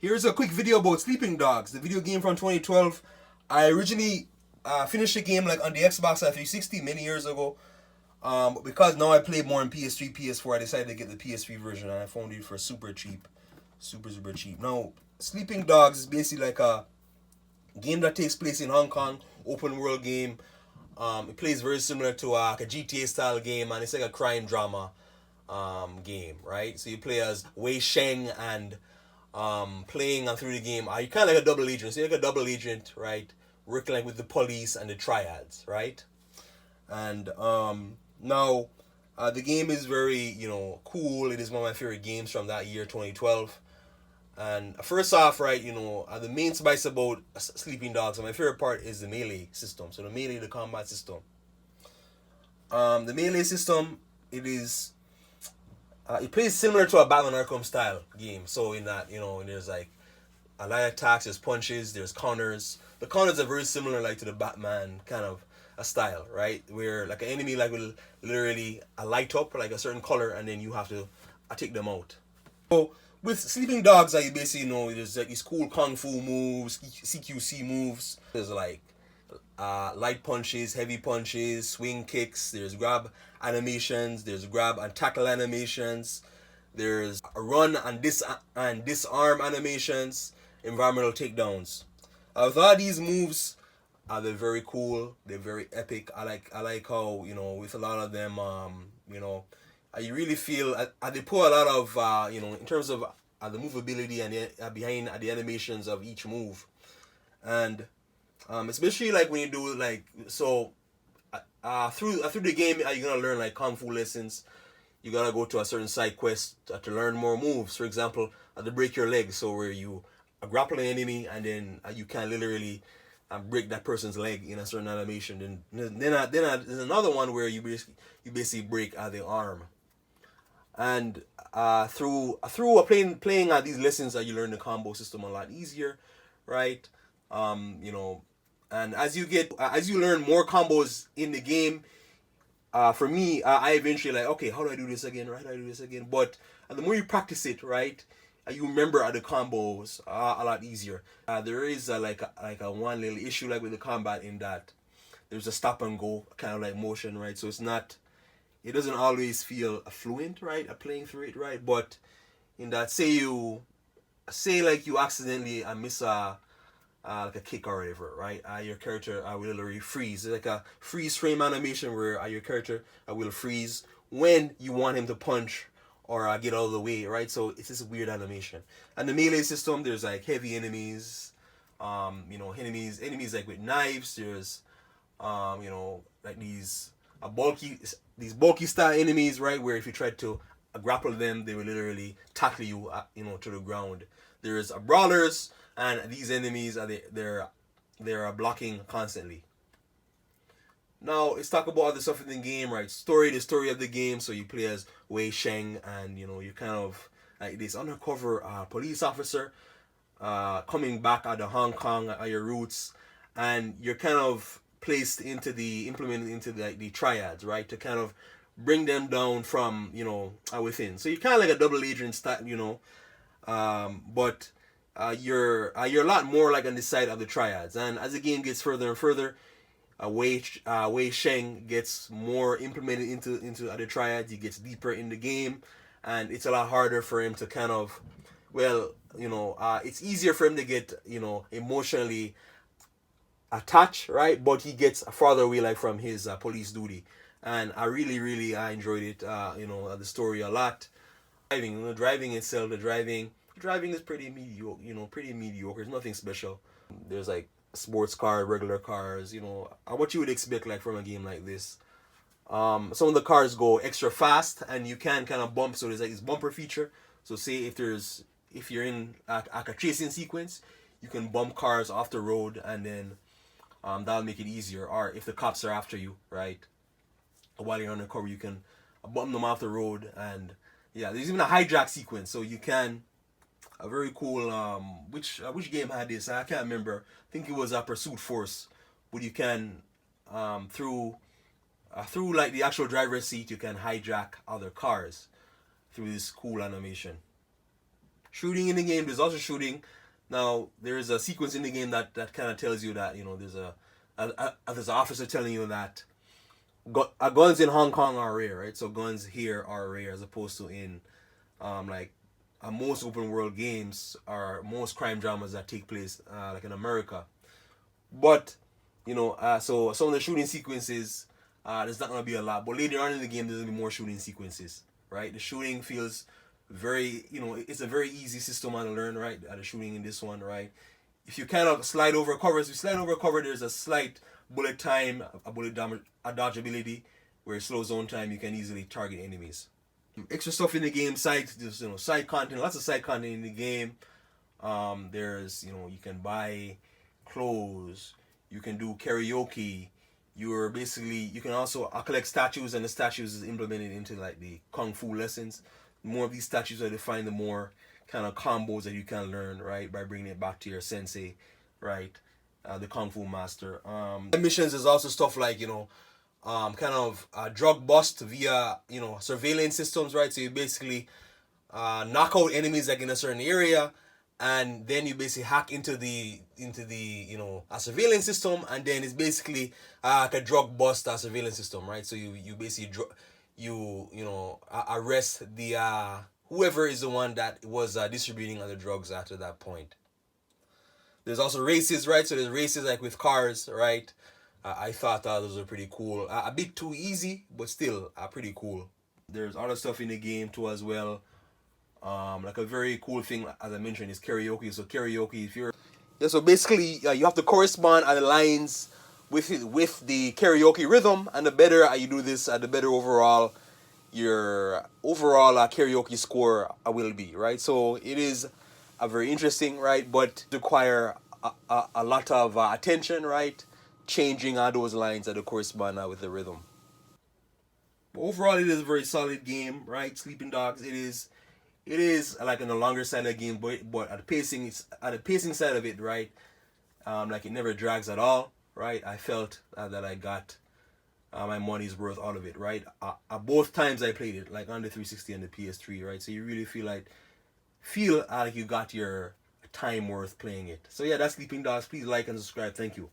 Here's a quick video about Sleeping Dogs, the video game from 2012. I originally finished the game like on the Xbox 360 many years ago. But because now I play more in PS3, PS4, I decided to get the PS3 version and I found it for super cheap. Super cheap. Now, Sleeping Dogs is basically like a game that takes place in Hong Kong, open world game. It plays very similar to like a GTA style game, and it's like a crime drama game, right? So you play as Wei Sheng, and playing through the game, you kind of like a double agent. So you're like a double agent, right? Working like with the police and the triads, right? And now the game is very cool. It is one of my favorite games from that year, 2012. And first off, right, the main spice about Sleeping Dogs, and my favorite part is the melee system. So the combat system. The melee system, it plays similar to a Batman Arkham style game. So in that, there's like a lot of attacks, there's punches, there's counters. The counters are very similar like to the Batman kind of a style, right? Where like an enemy like will literally light up like a certain color, and then you have to take them out. So with Sleeping Dogs, you basically there's like these cool kung fu moves, CQC moves. There's like light punches, heavy punches, swing kicks. There's grab animations. There's grab and tackle animations. There's a run and disarm animations. Environmental takedowns. With all these moves, they're very cool. They're very epic. I like how with a lot of them, you really feel they put a lot of in terms of the movability and behind the animations of each move, and especially like when you do like so through the game, you're gonna learn like kung fu lessons. You gotta go to a certain side quest to learn more moves. For example, to break your leg, so where you grapple an enemy and then you can literally break that person's leg in a certain animation. Then there's another one where you basically break the arm. And through playing these lessons, you learn the combo system a lot easier, right? And as you learn more combos in the game, for me, I eventually like, okay, how do I do this again? Right, how do I do this again? But the more you practice it, right, you remember the combos a lot easier. There is like a one little issue like with the combat in that there's a stop and go kind of like motion, right? So it doesn't always feel fluent, right? Playing through it, right? But in that, say like you accidentally miss like a kick or whatever, right? Your character will literally freeze. It's like a freeze frame animation where your character will freeze when you want him to punch or get out of the way, right? So it's this weird animation. And the melee system, there's like heavy enemies, enemies like with knives. There's, like these bulky style enemies, right? Where if you try to grapple them, they will literally tackle you, to the ground. There's brawlers, and these enemies they're blocking constantly. Now let's talk about other stuff in the game, right? The story of the game. So you play as Wei Sheng, and you're kind of like this undercover police officer coming back out of Hong Kong at your roots, and you're kind of implemented into the triads, right? To kind of bring them down from within. So you're kind of like a double agent style, but you're a lot more like on the side of the triads. And as the game gets further and further, Wei Sheng gets more implemented into the triads. He gets deeper in the game, and it's a lot harder for him to kind of, it's easier for him to get emotionally attached, right? But he gets farther away like from his police duty, and I really I enjoyed it. The story a lot. Driving itself, the driving is pretty mediocre. Pretty mediocre. It's nothing special. There's like sports car, regular cars. What you would expect like from a game like this. Some of the cars go extra fast, and you can kind of bump. So there's like this bumper feature. So say if you're in a chasing sequence, you can bump cars off the road, and then that'll make it easier. Or if the cops are after you, right, while you're undercover, you can bump them off the road. And yeah, there's even a hijack sequence, so you can a very cool which game had this? I can't remember. I think it was a Pursuit Force, but you can through like the actual driver's seat, you can hijack other cars through this cool animation. Shooting in the game, there's also shooting. Now there's a sequence in the game that kind of tells you that there's an officer telling you that guns in Hong Kong are rare, right? So guns here are rare as opposed to in like most open world games or most crime dramas that take place like in America. But so some of the shooting sequences, there's not gonna be a lot, but later on in the game there's gonna be more shooting sequences, right? The shooting feels very, it's a very easy system to learn, right? The shooting in this one, right? If you kind of slide over covers, if you slide over cover, there's a slight bullet time, a bullet damage, a dodge ability, where it slows down time. You can easily target enemies. Extra stuff in the game, side content, lots of side content in the game. There's you can buy clothes, you can do karaoke. You can also collect statues, and the statues is implemented into like the kung fu lessons. The more of these statues are defined, the more kind of combos that you can learn, right, by bringing it back to your sensei, right, the kung fu master. Missions is also stuff like kind of drug bust via surveillance systems, right? So you basically knock out enemies like in a certain area, and then you basically hack into the a surveillance system, and then it's basically like a drug bust surveillance system, right? So you basically arrest the whoever is the one that was distributing the drugs after that point. There's also races, right? So there's races like with cars, right? I thought those were pretty cool. A bit too easy, but still pretty cool. There's other stuff in the game too as well. Like a very cool thing, as I mentioned, is karaoke. So karaoke, so basically you have to correspond at the lines with the karaoke rhythm, and the better you do this, the better overall your overall karaoke score will be, right? So it is a very interesting, right, but require a lot of attention, right, changing those lines that correspond with the rhythm. But overall, it is a very solid game, right? Sleeping Dogs. It is like on the longer side of the game, but at the pacing side of it, right? Like it never drags at all, right? I felt that I got my money's worth out of it, right? Both times I played it, like on the 360 and the PS3, right? So you really feel like you got your time worth playing it. So yeah, that's Sleeping Dogs. Please like and subscribe. Thank you.